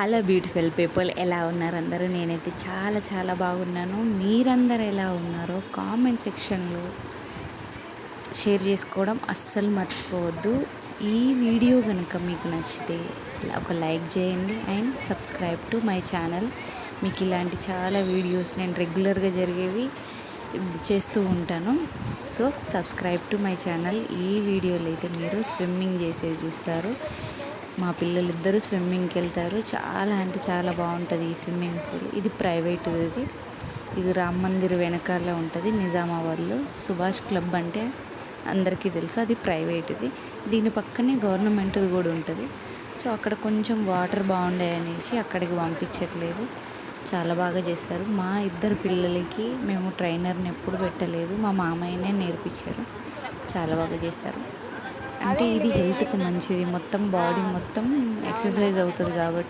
Hello beautiful people, ఎలా ఉన్నారు అందరూ? నేనైతే చాలా చాలా బాగున్నాను. మీరందరూ ఎలా ఉన్నారో కామెంట్ సెక్షన్లో షేర్ చేసుకోవడం అస్సలు మర్చిపోవద్దు. ఈ వీడియో కనుక మీకు నచ్చితే ఒక లైక్ చేయండి and subscribe to my channel. మీకు ఇలాంటి చాలా వీడియోస్ నేను రెగ్యులర్గా జరిగేవి చేస్తూ ఉంటాను. So subscribe to my channel. ఈ వీడియోలో అయితే మీరు స్విమ్మింగ్ చేసేది చూస్తారు. మా పిల్లలిద్దరూ స్విమ్మింగ్కి వెళ్తారు. చాలా అంటే చాలా బాగుంటుంది ఈ స్విమ్మింగ్ పూల్. ఇది ప్రైవేట్ది. ఇది రామ్ మందిర్ వెనకాల ఉంటుంది నిజామాబాద్లో. సుభాష్ క్లబ్ అంటే అందరికీ తెలుసు, అది ప్రైవేట్ది. దీని పక్కనే గవర్నమెంట్ది కూడా ఉంటుంది. సో అక్కడ కొంచెం వాటర్ బాగుండే అనేసి అక్కడికి పంపించట్లేదు. చాలా బాగా చేస్తారు. మా ఇద్దరు పిల్లలకి మేము ట్రైనర్ని ఎప్పుడు పెట్టలేదు, మా మామయ్యనే నేర్పించారు. చాలా బాగా చేస్తారు. అంటే ఇది హెల్త్కి మంచిది, మొత్తం బాడీ మొత్తం ఎక్సర్సైజ్ అవుతుంది కాబట్టి